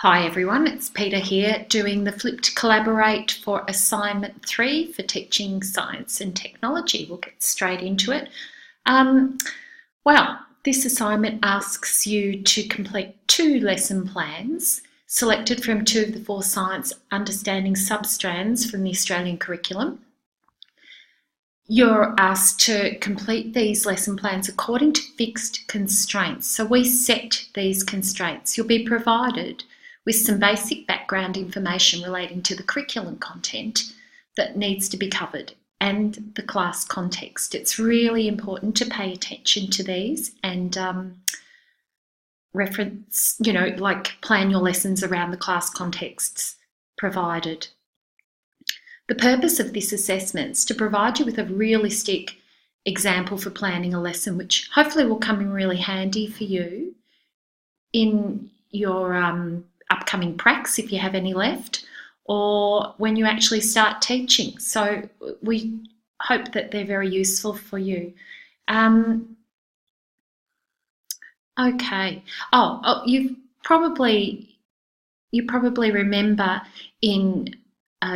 Hi everyone, it's Peter here doing the Flipped Collaborate for Assignment 3 for Teaching Science and Technology. We'll get straight into it. This assignment asks you to complete 2 lesson plans selected from 2 of the 4 science understanding substrands from the Australian curriculum. You're asked to complete these lesson plans according to fixed constraints. So we set these constraints. You'll be provided with some basic background information relating to the curriculum content that needs to be covered and the class context. It's really important to pay attention to these and reference, plan your lessons around the class contexts provided. The purpose of this assessment is to provide you with a realistic example for planning a lesson, which hopefully will come in really handy for you in your upcoming pracs, if you have any left, or when you actually start teaching. So we hope that they're very useful for you. Okay. You probably remember in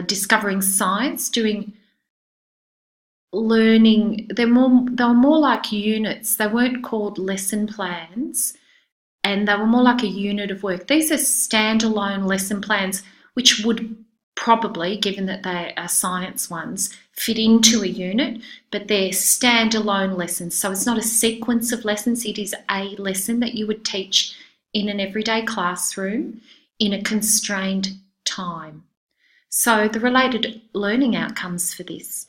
Discovering Science doing learning. They were more like units. They weren't called lesson plans, and they were more like a unit of work. These are standalone lesson plans, which would probably, given that they are science ones, fit into a unit, but they're standalone lessons. So it's not a sequence of lessons. It is a lesson that you would teach in an everyday classroom in a constrained time. So the related learning outcomes for this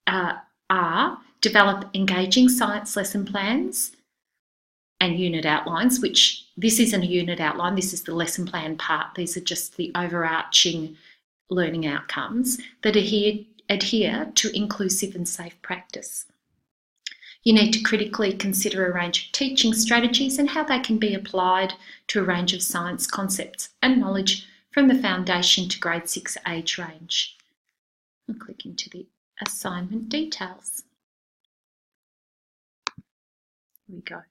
are develop engaging science lesson plans and unit outlines, which this isn't a unit outline, this is the lesson plan part. These are just the overarching learning outcomes that adhere to inclusive and safe practice. You need to critically consider a range of teaching strategies and how they can be applied to a range of science concepts and knowledge from the foundation to grade 6 age range. I'll click into the assignment details. Here we go.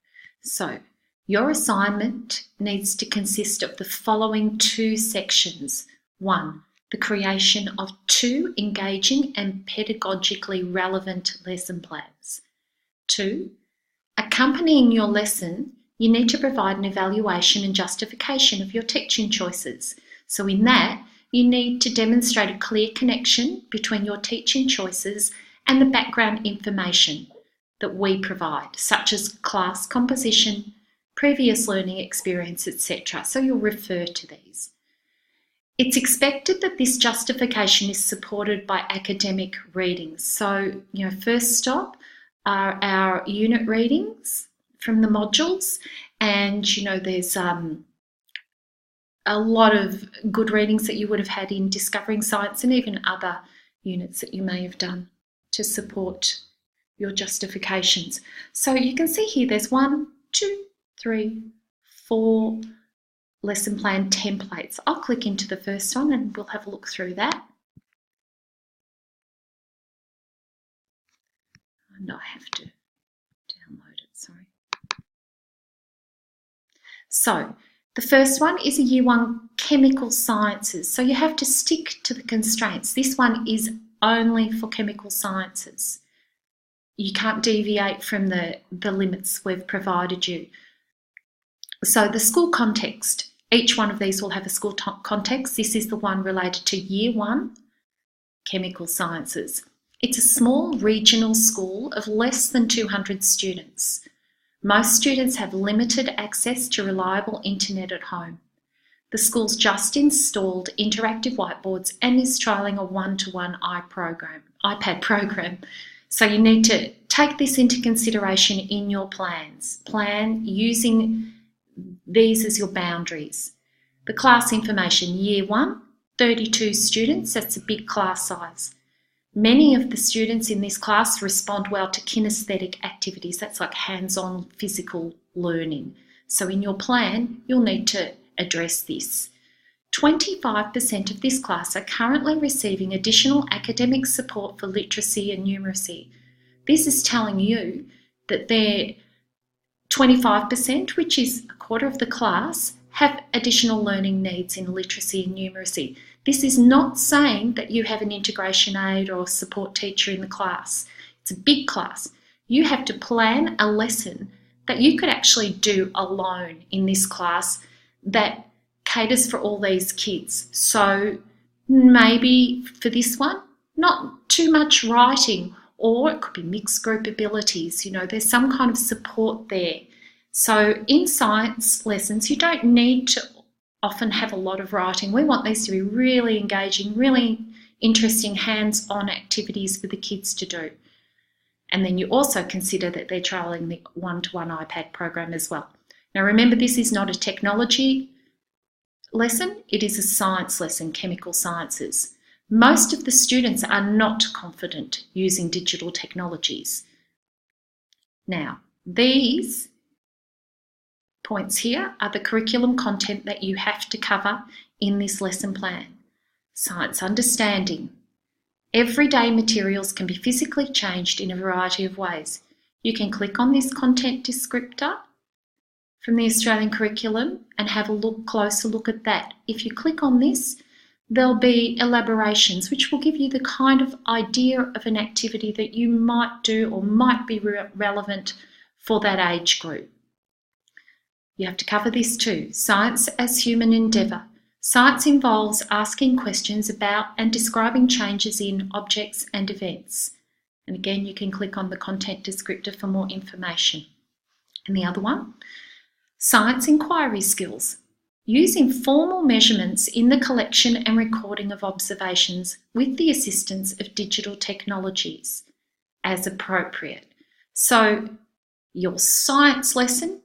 So your assignment needs to consist of the following 2 sections. 1, the creation of 2 engaging and pedagogically relevant lesson plans. 2, accompanying your lesson, you need to provide an evaluation and justification of your teaching choices. So in that, you need to demonstrate a clear connection between your teaching choices and the background information that we provide, such as class composition, previous learning experience, etc. So you'll refer to these. It's expected that this justification is supported by academic readings. So, first stop are our unit readings from the modules, and, there's a lot of good readings that you would have had in Discovering Science and even other units that you may have done to support your justifications. So you can see here there's 1, 2, 3, 4 lesson plan templates. I'll click into the first one and we'll have a look through that. And I have to download it, sorry. So the first one is a Year 1 Chemical Sciences. So you have to stick to the constraints. This one is only for chemical sciences. You can't deviate from the limits we've provided you. So the school context, each one of these will have a school context. This is the one related to Year 1 Chemical Sciences. It's a small regional school of less than 200 students. Most students have limited access to reliable internet at home. The school's just installed interactive whiteboards and is trialling a one-to-one iPad program. So you need to take this into consideration in your plans. Plan using these as your boundaries. The class information, Year 1, 32 students, that's a big class size. Many of the students in this class respond well to kinesthetic activities. That's like hands-on physical learning. So in your plan, you'll need to address this. 25% of this class are currently receiving additional academic support for literacy and numeracy. This is telling you that they're 25%, which is a quarter of the class, have additional learning needs in literacy and numeracy. This is not saying that you have an integration aid or support teacher in the class. It's a big class. You have to plan a lesson that you could actually do alone in this class that caters for all these kids. So maybe for this one, not too much writing, or it could be mixed group abilities. You know, there's some kind of support there. So in science lessons, you don't need to often have a lot of writing. We want these to be really engaging, really interesting hands-on activities for the kids to do. And then you also consider that they're trialling the one-to-one iPad program as well. Now remember, this is not a technology lesson, it is a science lesson, chemical sciences. Most of the students are not confident using digital technologies. Now, these points here are the curriculum content that you have to cover in this lesson plan. Science understanding. Everyday materials can be physically changed in a variety of ways. You can click on this content descriptor from the Australian curriculum and have a closer look at that. If you click on this, there'll be elaborations which will give you the kind of idea of an activity that you might do or might be relevant for that age group. You have to cover this too. Science as human endeavour. Science involves asking questions about and describing changes in objects and events. And again, you can click on the content descriptor for more information. And the other one, science inquiry skills. Using formal measurements in the collection and recording of observations with the assistance of digital technologies as appropriate. So your science lesson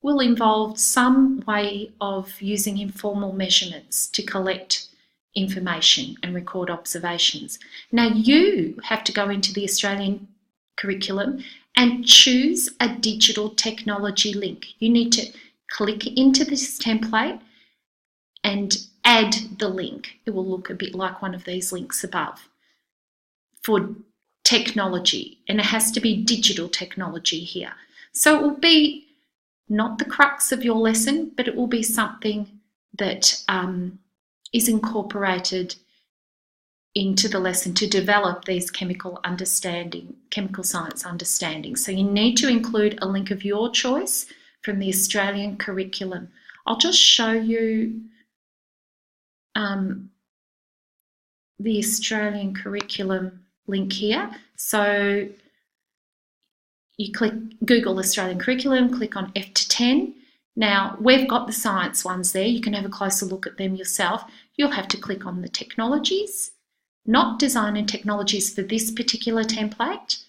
will involve some way of using informal measurements to collect information and record observations. Now you have to go into the Australian curriculum and choose a digital technology link. You need to click into this template and add the link. It will look a bit like one of these links above for technology, and it has to be digital technology here. So it will be not the crux of your lesson, but it will be something that is incorporated into the lesson to develop these chemical science understanding. So you need to include a link of your choice from the Australian curriculum. I'll just show you the Australian curriculum link here. So you click Google Australian curriculum, click on F10. Now, we've got the science ones there. You can have a closer look at them yourself. You'll have to click on the technologies, not design and technologies for this particular template.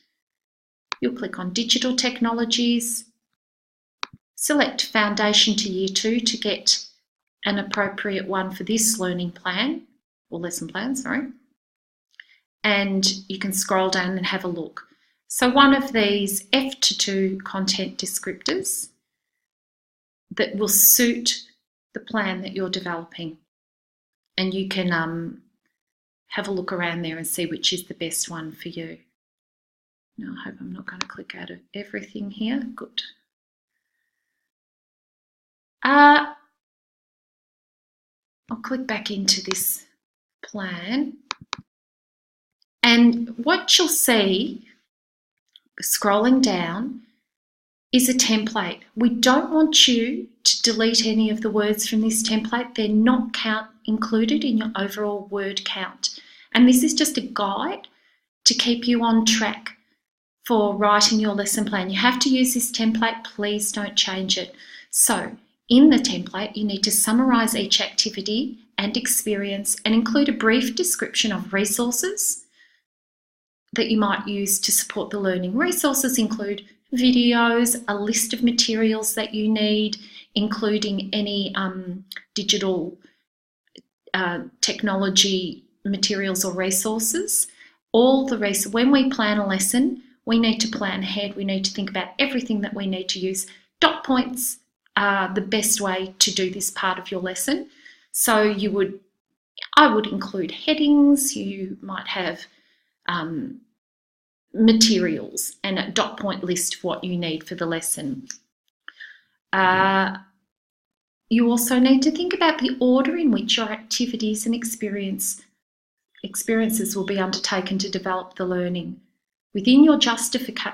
You'll click on digital technologies, select foundation to year 2 to get an appropriate one for this learning plan, or lesson plan, sorry. And you can scroll down and have a look. So one of these F2 content descriptors that will suit the plan that you're developing. And you can have a look around there and see which is the best one for you. Now I hope I'm not going to click out of everything here. Good. I'll click back into this plan. And what you'll see, scrolling down, is a template. We don't want you to delete any of the words from this template. They're not included in your overall word count. And this is just a guide to keep you on track for writing your lesson plan. You have to use this template. Please don't change it. So in the template, you need to summarise each activity and experience and include a brief description of resources that you might use to support the learning. Resources include videos, a list of materials that you need, including any digital technology materials or resources. When we plan a lesson, we need to plan ahead. We need to think about everything that we need to use. Dot points are the best way to do this part of your lesson. So I would include headings. You might have materials and a dot point list of what you need for the lesson. You also need to think about the order in which your activities and experiences will be undertaken to develop the learning. Within your justification,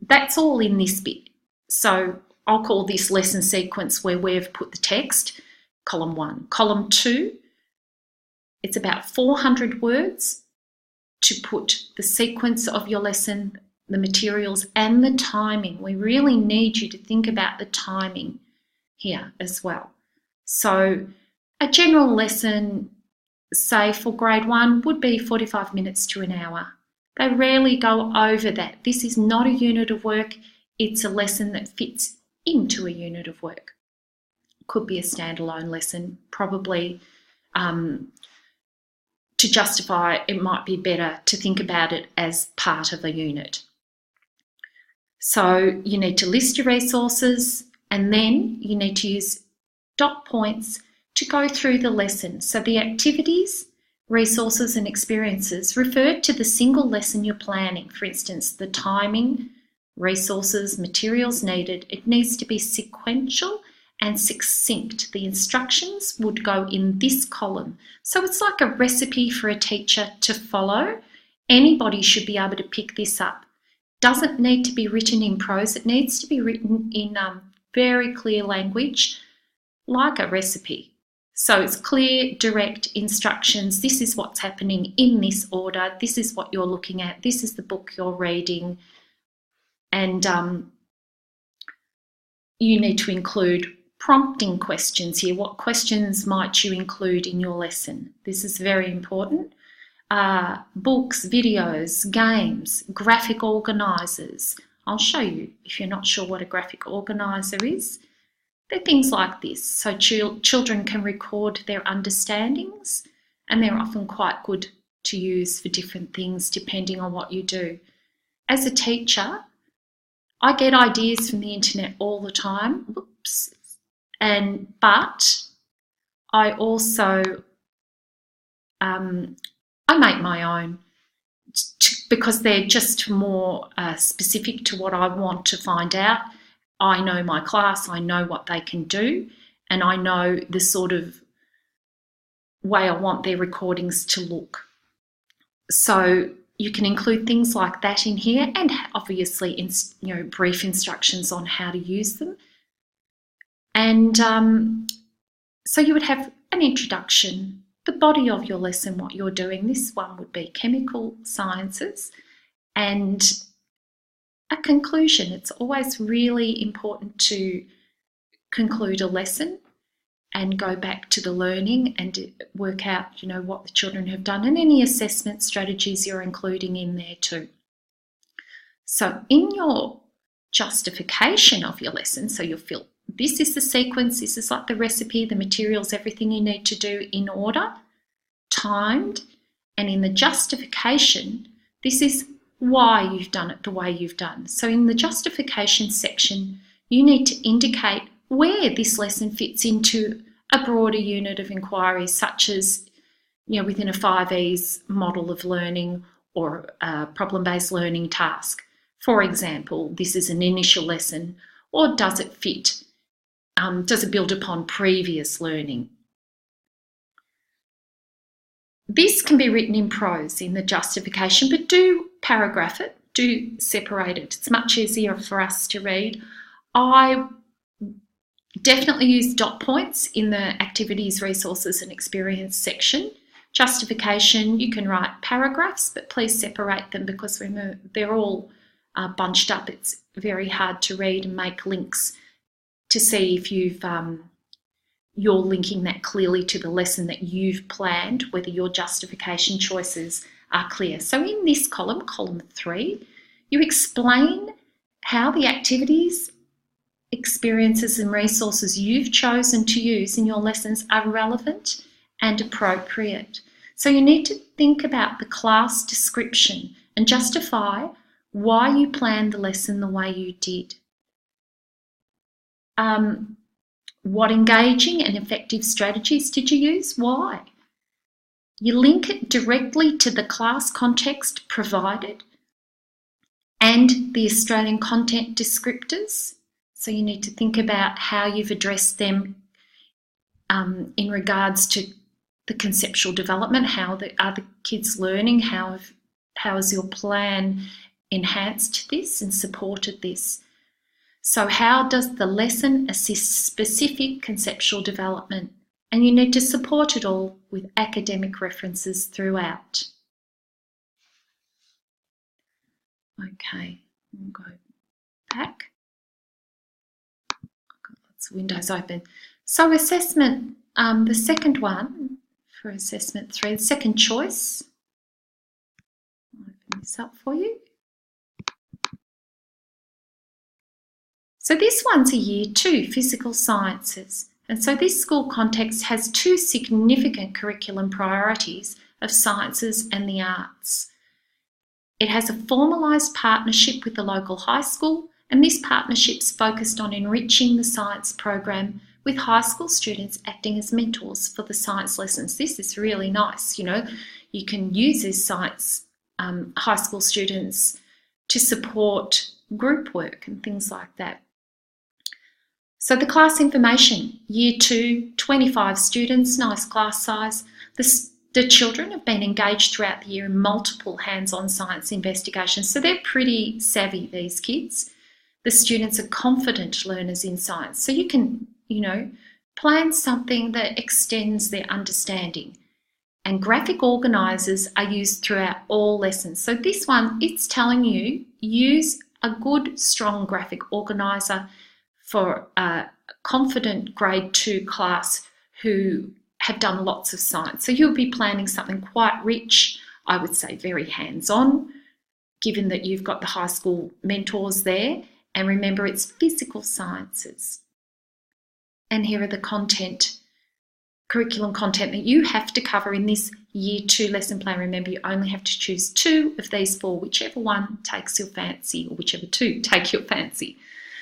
that's all in this bit. So I'll call this lesson sequence where we've put the text, column 1. Column 2, it's about 400 words to put the sequence of your lesson, the materials and the timing. We really need you to think about the timing here as well. So a general lesson, say for grade 1, would be 45 minutes to an hour. They rarely go over that. This is not a unit of work. It's a lesson that fits into a unit of work. Could be a standalone lesson. Probably to justify, it might be better to think about it as part of a unit. So you need to list your resources, and then you need to use dot points to go through the lesson. So the activities, resources and experiences refer to the single lesson you're planning. For instance, the timing, resources, materials needed. It needs to be sequential and succinct. The instructions would go in this column. So it's like a recipe for a teacher to follow. Anybody should be able to pick this up. Doesn't need to be written in prose. It needs to be written in very clear language, like a recipe. So it's clear, direct instructions. This is what's happening in this order. This is what you're looking at. This is the book you're reading. And you need to include prompting questions here. What questions might you include in your lesson? This is very important. Books, videos, games, graphic organisers. I'll show you if you're not sure what a graphic organiser is. They're things like this. So children can record their understandings, and they're often quite good to use for different things depending on what you do. As a teacher, I get ideas from the internet all the time. But I also I make my own because they're just more specific to what I want to find out. I know my class, I know what they can do, and I know the sort of way I want their recordings to look. So you can include things like that in here, and obviously brief instructions on how to use them. And so you would have an introduction, the body of your lesson, what you're doing. This one would be chemical sciences, and a conclusion. It's always really important to conclude a lesson and go back to the learning and work out, what the children have done, and any assessment strategies you're including in there too. So in your justification of your lesson, so you'll feel this is the sequence, this is like the recipe, the materials, everything you need to do in order, timed, and in the justification, this is why you've done it the way you've done. So in the justification section, you need to indicate where this lesson fits into a broader unit of inquiry, such as, within a 5Es model of learning or a problem-based learning task. For example, this is an initial lesson, or does it fit? Does it build upon previous learning? This can be written in prose in the justification, but do paragraph it, do separate it. It's much easier for us to read. I definitely use dot points in the activities, resources and experience section. Justification, you can write paragraphs, but please separate them because when they're all bunched up, it's very hard to read and make links to see if you're linking that clearly to the lesson that you've planned, whether your justification choices are clear. So in this column, column 3, you explain how the activities, experiences and resources you've chosen to use in your lessons are relevant and appropriate. So you need to think about the class description and justify why you planned the lesson the way you did. What engaging and effective strategies did you use? Why? You link it directly to the class context provided and the Australian content descriptors. So you need to think about how you've addressed them in regards to the conceptual development. How are the kids learning? How has your plan enhanced this and supported this? So how does the lesson assist specific conceptual development? And you need to support it all with academic references throughout. Okay, we'll go back. I've got lots of windows open. So assessment, the second one for assessment 3, the second choice. I'll open this up for you. So this one's a year 2, physical sciences. And so this school context has 2 significant curriculum priorities of sciences and the arts. It has a formalised partnership with the local high school, and this partnership's focused on enriching the science program with high school students acting as mentors for the science lessons. This is really nice. You know, you can use these science high school students to support group work and things like that. So the class information, year 2, 25 students, nice class size. The children have been engaged throughout the year in multiple hands-on science investigations, so they're pretty savvy, these kids. The students are confident learners in science, so you can, you know, plan something that extends their understanding. And graphic organisers are used throughout all lessons. So this one, it's telling you, use a good, strong graphic organiser for a confident grade 2 class who have done lots of science. So you'll be planning something quite rich, I would say very hands-on, given that you've got the high school mentors there. And remember, it's physical sciences. And here are the curriculum content that you have to cover in this year 2 lesson plan. Remember, you only have to choose 2 of these 4, whichever one takes your fancy, or whichever 2 take your fancy.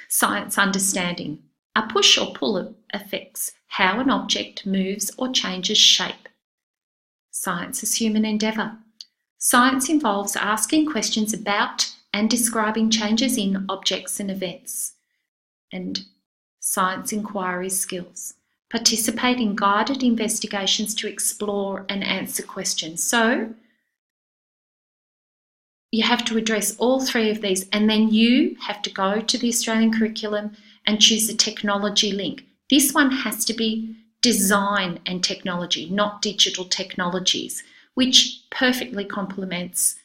Science understanding. A push or pull affects how an object moves or changes shape. Science is human endeavour. Science involves asking questions about and describing changes in objects and events. And science inquiry skills. Participate in guided investigations to explore and answer questions. So you have to address all 3 of these, and then you have to go to the Australian curriculum and choose the technology link. This one has to be design and technology, not digital technologies, which perfectly complements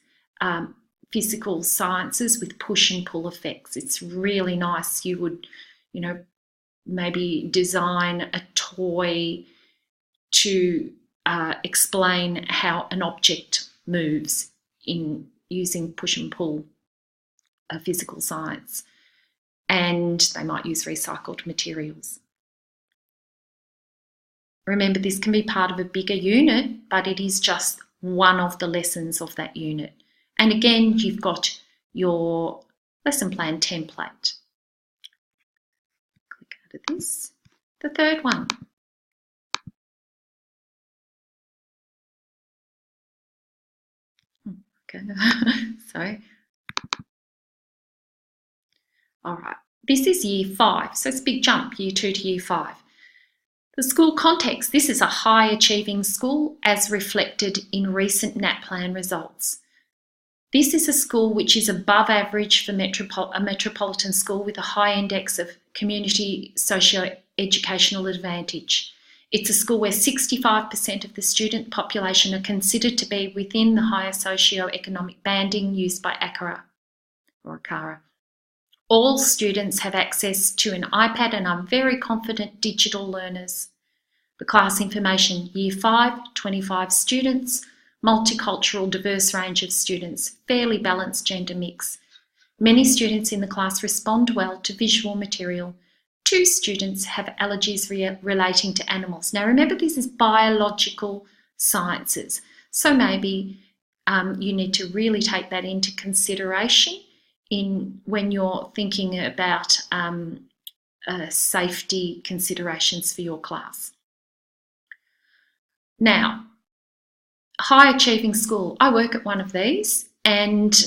physical sciences with push and pull effects. It's really nice. You would, you know, maybe design a toy to explain how an object moves in using push and pull physical science. And they might use recycled materials. Remember, this can be part of a bigger unit, but it is just one of the lessons of that unit. And again, you've got your lesson plan template. Click out of this. The third one. Okay, sorry. All right, this is year 5, so it's a big jump, year 2 to year 5. The school context, this is a high achieving school as reflected in recent NAPLAN results. This is a school which is above average for a metropolitan school with a high index of community socio-educational advantage. It's a school where 65% of the student population are considered to be within the higher socio-economic banding used by ACARA or ACARA. All students have access to an iPad and are very confident digital learners. The class information, year 5, 25 students, multicultural diverse range of students, fairly balanced gender mix. Many students in the class respond well to visual material. 2 students have allergies relating to animals. Now remember, this is biological sciences, so maybe you need to really take that into consideration when you're thinking about safety considerations for your class. Now, high achieving school. I work at one of these, and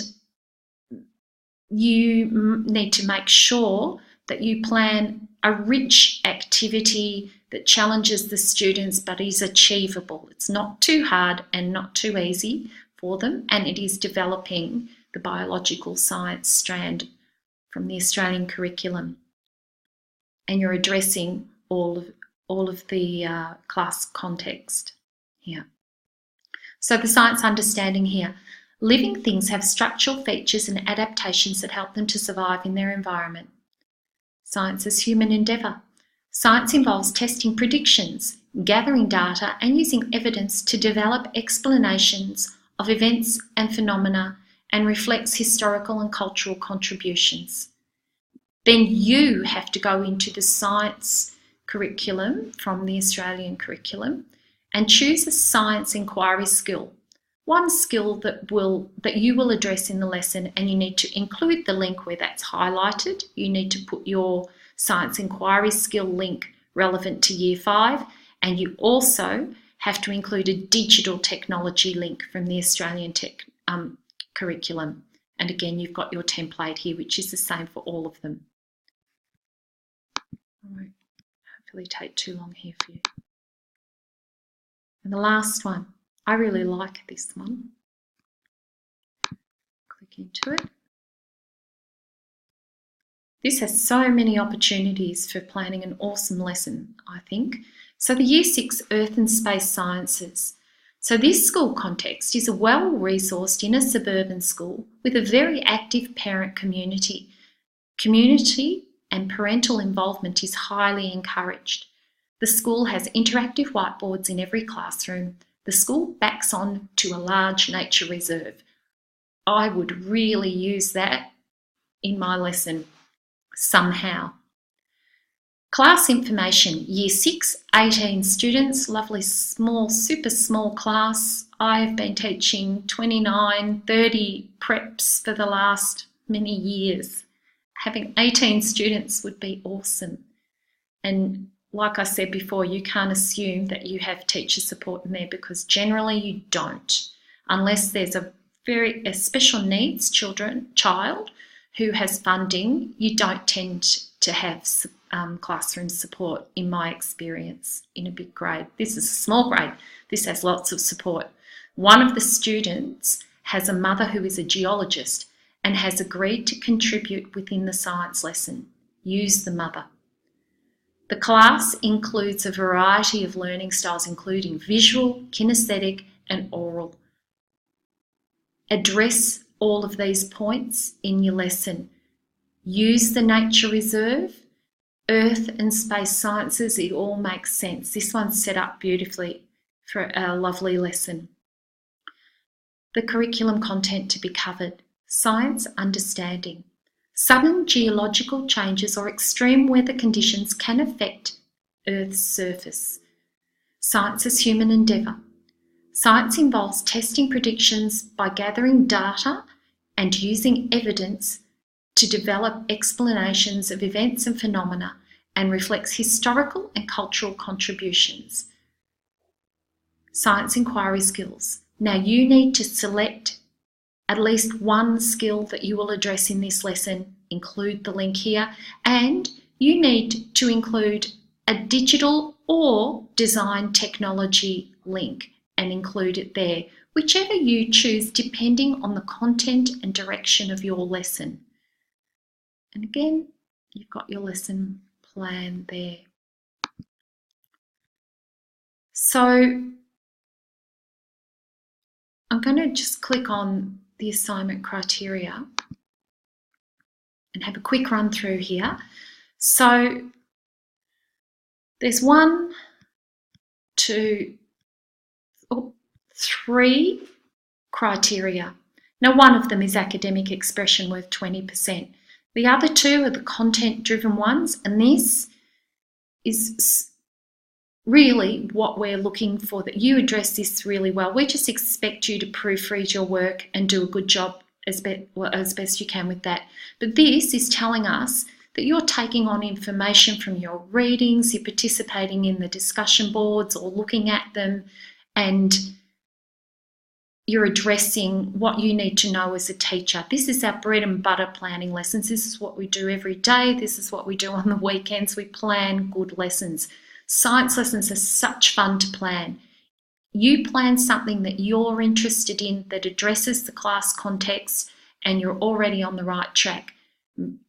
you need to make sure that you plan a rich activity that challenges the students but is achievable. It's not too hard and not too easy for them, and it is developing the biological science strand from the Australian curriculum. And you're addressing all of the class context here. So the science understanding here. Living things have structural features and adaptations that help them to survive in their environment. Science as human endeavour. Science involves testing predictions, gathering data and using evidence to develop explanations of events and phenomena and reflects historical and cultural contributions. Then you have to go into the science curriculum from the Australian curriculum and choose a science inquiry skill. One skill that you will address in the lesson, and you need to include the link where that's highlighted. You need to put your science inquiry skill link relevant to Year 5, and you also have to include a digital technology link from the Australian curriculum. And again, you've got your template here, which is the same for all of them. I won't hopefully take too long here for you. And the last one, I really like this one. Click into it. This has so many opportunities for planning an awesome lesson, I think. So the Year 6 Earth and Space Sciences. So this school context is a well-resourced inner suburban school with a very active parent community. Community and parental involvement is highly encouraged. The school has interactive whiteboards in every classroom. The school backs on to a large nature reserve. I would really use that in my lesson somehow. Class information, Year 6, 18 students, lovely small, super small class. I've been teaching 29, 30 preps for the last many years. Having 18 students would be awesome. And like I said before, you can't assume that you have teacher support in there because generally you don't, unless there's a special needs child who has funding. You don't tend to have classroom support, in my experience, in a big grade. This is a small grade. This has lots of support. One of the students has a mother who is a geologist and has agreed to contribute within the science lesson. Use the mother. The class includes a variety of learning styles, including visual, kinesthetic, and oral. Address all of these points in your lesson. Use the nature reserve, earth and space sciences, it all makes sense. This one's set up beautifully for a lovely lesson. The curriculum content to be covered. Science understanding. Sudden geological changes or extreme weather conditions can affect Earth's surface. Science as human endeavour. Science involves testing predictions by gathering data and using evidence to develop explanations of events and phenomena and reflects historical and cultural contributions. Science inquiry skills. Now you need to select at least one skill that you will address in this lesson, include the link here, and you need to include a digital or design technology link and include it there, whichever you choose depending on the content and direction of your lesson. And again, you've got your lesson plan there. So I'm going to just click on the assignment criteria and have a quick run through here. So there's 1, 2, 3 criteria. Now one of them is academic expression worth 20%. The other 2 are the content-driven ones, and this is really what we're looking for, that you address this really well. We just expect you to proofread your work and do a good job as best you can with that. But this is telling us that you're taking on information from your readings, you're participating in the discussion boards or looking at them, and you're addressing what you need to know as a teacher. This is our bread and butter planning lessons. This is what we do every day. This is what we do on the weekends. We plan good lessons. Science lessons are such fun to plan. You plan something that you're interested in that addresses the class context, and you're already on the right track.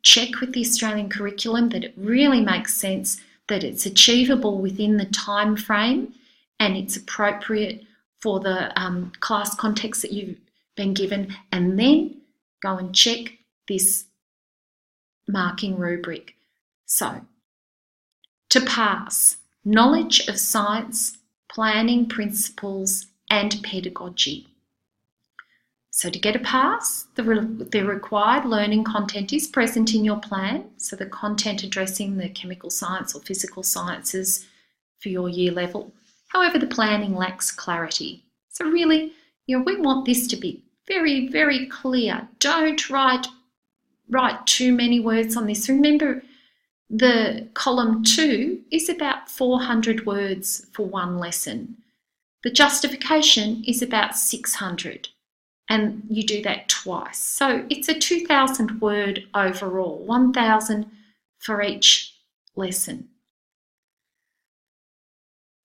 Check with the Australian curriculum that it really makes sense, that it's achievable within the time frame, and it's appropriate for the class context that you've been given, and then go and check this marking rubric. So, to pass, knowledge of science, planning principles, and pedagogy. So to get a pass, the required learning content is present in your plan, so the content addressing the chemical science or physical sciences for your year level. However, the planning lacks clarity. So really, we want this to be very, very clear. Don't write too many words on this. Remember, the column 2 is about 400 words for one lesson. The justification is about 600, and you do that twice. So it's a 2,000 word overall, 1,000 for each lesson.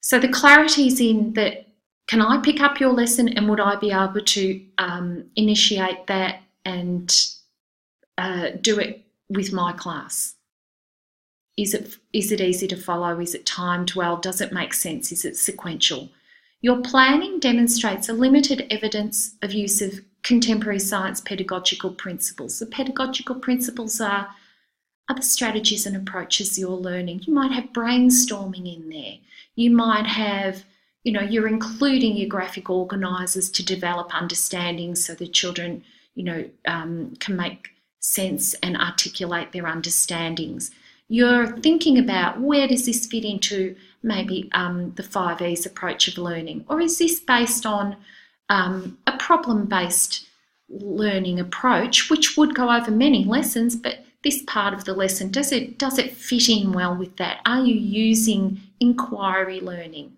So the clarity is in that, can I pick up your lesson and would I be able to initiate that and do it with my class? Is it easy to follow? Is it timed well? Does it make sense? Is it sequential? Your planning demonstrates a limited evidence of use of contemporary science pedagogical principles. The pedagogical principles are the strategies and approaches you're learning. You might have brainstorming in there. You might have, you're including your graphic organisers to develop understanding so the children, can make sense and articulate their understandings. You're thinking about, where does this fit into maybe the 5 E's approach of learning? Or is this based on a problem-based learning approach, which would go over many lessons, but this part of the lesson, does it fit in well with that? Are you using inquiry learning?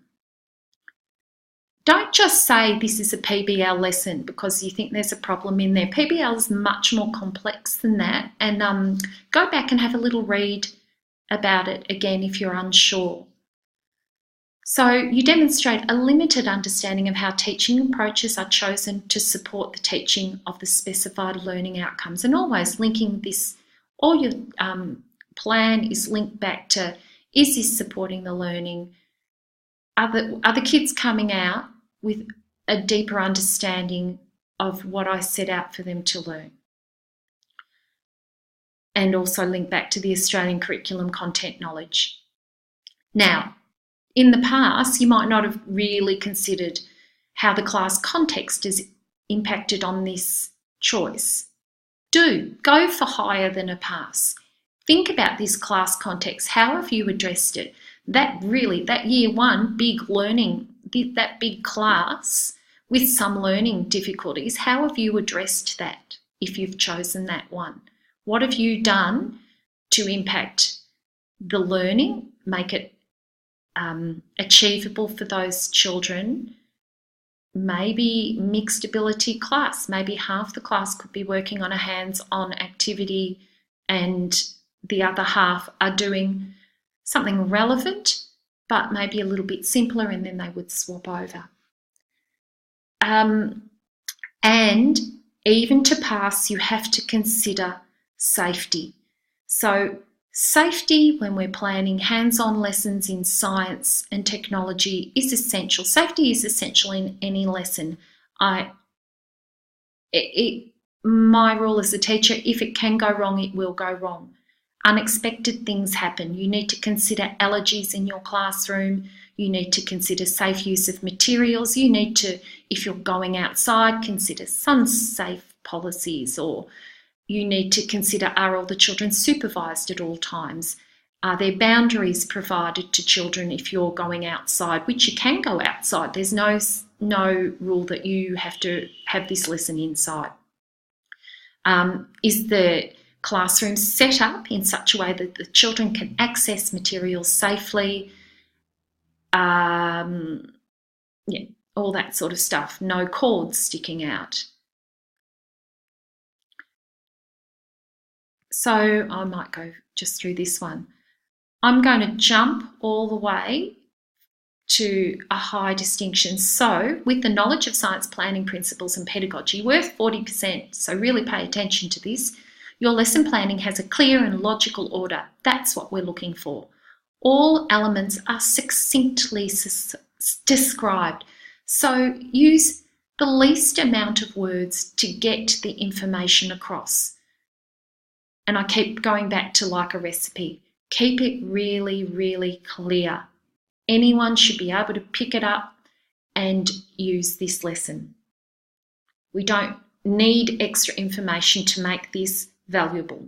Don't just say this is a PBL lesson because you think there's a problem in there. PBL is much more complex than that, and go back and have a little read about it again if you're unsure. So you demonstrate a limited understanding of how teaching approaches are chosen to support the teaching of the specified learning outcomes, and always linking this, all your plan is linked back to, is this supporting the learning? Are the kids coming out with a deeper understanding of what I set out for them to learn? And also link back to the Australian curriculum content knowledge. Now, in the past, you might not have really considered how the class context is impacted on this choice. Go for higher than a pass. Think about this class context. How have you addressed it? That year 1 big learning, that big class with some learning difficulties, how have you addressed that if you've chosen that one? What have you done to impact the learning, make it achievable for those children? Maybe mixed ability class, maybe half the class could be working on a hands-on activity and the other half are doing something relevant but maybe a little bit simpler, and then they would swap over. And even to pass, you have to consider safety. So safety, when we're planning hands-on lessons in science and technology, is essential. Safety is essential in any lesson. My rule as a teacher, if it can go wrong, it will go wrong. Unexpected things happen. You need to consider allergies in your classroom. You need to consider safe use of materials. You need to, if you're going outside, consider sun-safe policies, or you need to consider, are all the children supervised at all times? Are there boundaries provided to children if you're going outside, which you can go outside? There's no rule that you have to have this lesson inside. Is the classroom set up in such a way that the children can access materials safely? All all that sort of stuff. No cords sticking out. So I might go just through this one. I'm going to jump all the way to a high distinction. So with the knowledge of science planning principles and pedagogy, worth 40%, so really pay attention to this, your lesson planning has a clear and logical order. That's what we're looking for. All elements are succinctly described. So use the least amount of words to get the information across. And I keep going back to like a recipe. Keep it really, really clear. Anyone should be able to pick it up and use this lesson. We don't need extra information to make this valuable.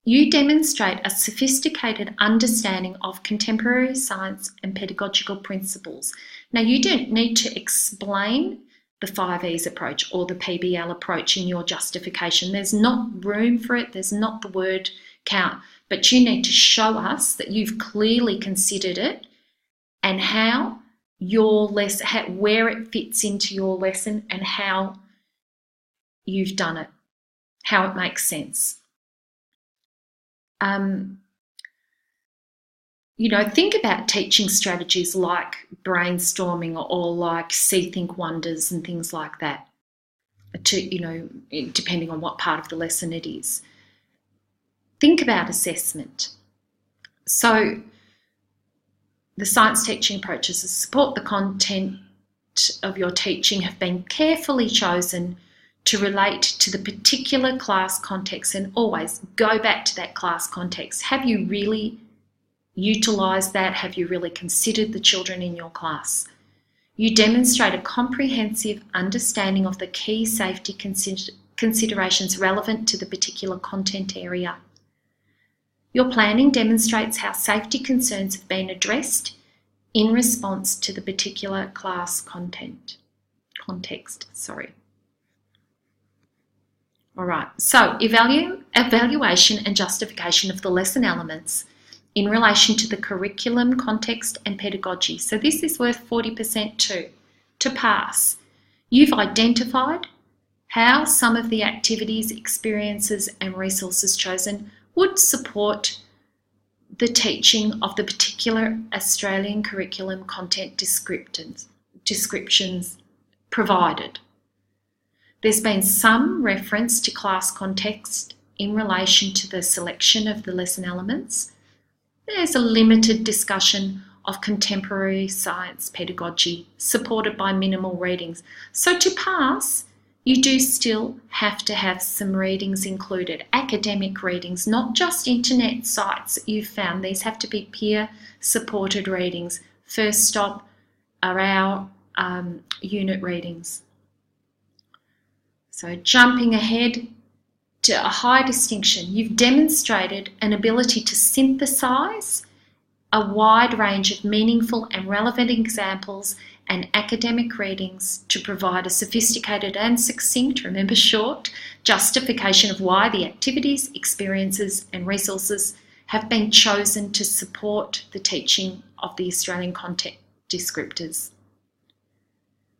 You demonstrate a sophisticated understanding of contemporary science and pedagogical principles. Now, you don't need to explain the 5Es approach or the PBL approach in your justification. There's not room for it. There's not the word count. But you need to show us that you've clearly considered it and how your lesson, where it fits into your lesson and how you've done it, how it makes sense. Think about teaching strategies like brainstorming or like see, think, wonders and things like that, depending on what part of the lesson it is. Think about assessment. So the science teaching approaches that support the content of your teaching have been carefully chosen to relate to the particular class context, and always go back to that class context. Have you really utilised that? Have you really considered the children in your class? You demonstrate a comprehensive understanding of the key safety considerations relevant to the particular content area. Your planning demonstrates how safety concerns have been addressed in response to the particular class context. All right, so evaluation and justification of the lesson elements in relation to the curriculum, context and pedagogy. So this is worth 40% too. To pass, you've identified how some of the activities, experiences and resources chosen would support the teaching of the particular Australian curriculum content descriptions provided. There's been some reference to class context in relation to the selection of the lesson elements. There's a limited discussion of contemporary science pedagogy supported by minimal readings. So to pass, you do still have to have some readings included, academic readings, not just internet sites that you've found. These have to be peer-supported readings. First stop are our unit readings. So jumping ahead to a high distinction, you've demonstrated an ability to synthesise a wide range of meaningful and relevant examples and academic readings to provide a sophisticated and succinct, remember short, justification of why the activities, experiences and resources have been chosen to support the teaching of the Australian content descriptors.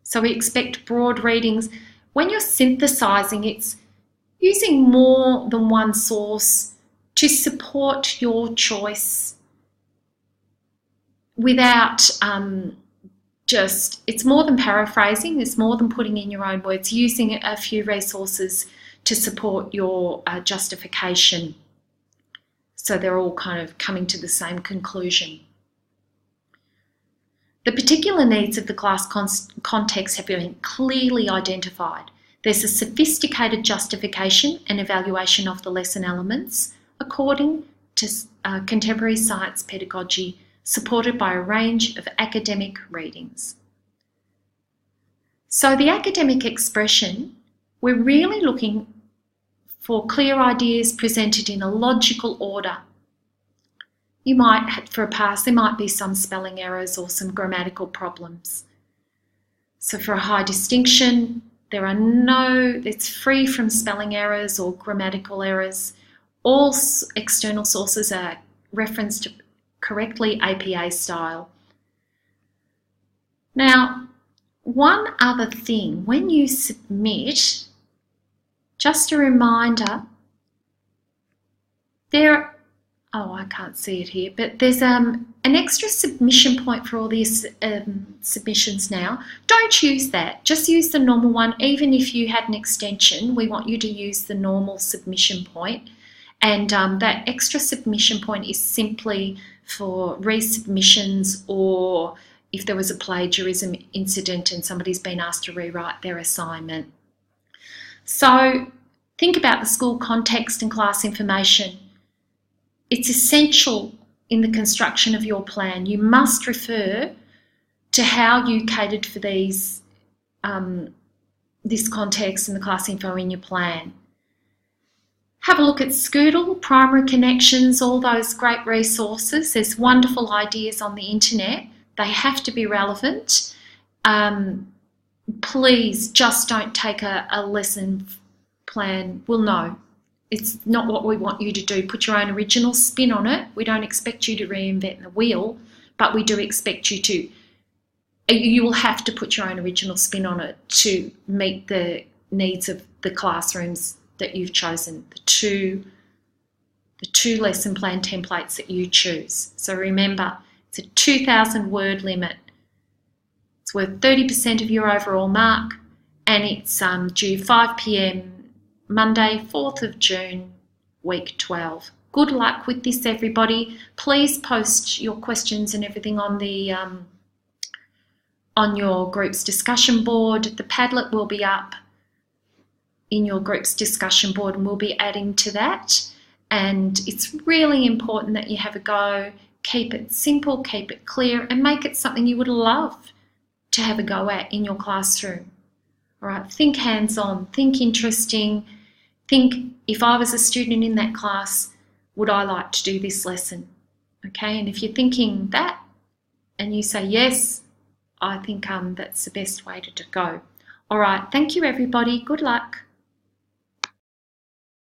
So we expect broad readings. When you're synthesising, it's using more than one source to support your choice without it's more than paraphrasing, it's more than putting in your own words, using a few resources to support your justification. So they're all kind of coming to the same conclusion. The particular needs of the class context have been clearly identified. There's a sophisticated justification and evaluation of the lesson elements according to contemporary science pedagogy, supported by a range of academic readings. So the academic expression, we're really looking for clear ideas presented in a logical order. You might, for a pass, there might be some spelling errors or some grammatical problems. So for a high distinction, it's free from spelling errors or grammatical errors. All external sources are referenced correctly APA style. Now, one other thing, when you submit, just a reminder, I can't see it here, but there's an extra submission point for all these submissions now. Don't use that. Just use the normal one. Even if you had an extension, we want you to use the normal submission point. And that extra submission point is simply for resubmissions, or if there was a plagiarism incident and somebody's been asked to rewrite their assignment. So think about the school context and class information. It's essential in the construction of your plan. You must refer to how you catered for these, this context and the class info in your plan. Have a look at Scoodle, Primary Connections, all those great resources. There's wonderful ideas on the internet. They have to be relevant. Please just don't take a lesson plan. Well, no, it's not what we want you to do. Put your own original spin on it. We don't expect you to reinvent the wheel, but we do expect you will have to put your own original spin on it to meet the needs of the classrooms that you've chosen, the two lesson plan templates that you choose. So remember, it's a 2,000 word limit. It's worth 30% of your overall mark, and it's due 5 p.m. Monday, 4th of June, week 12. Good luck with this, everybody. Please post your questions and everything on the on your group's discussion board. The Padlet will be up in your group's discussion board, and we'll be adding to that. And it's really important that you have a go. Keep it simple, keep it clear, and make it something you would love to have a go at in your classroom. All right, think hands-on, think interesting, think, if I was a student in that class, would I like to do this lesson? Okay, and if you're thinking that and you say yes, I think that's the best way to go. All right, thank you everybody, good luck.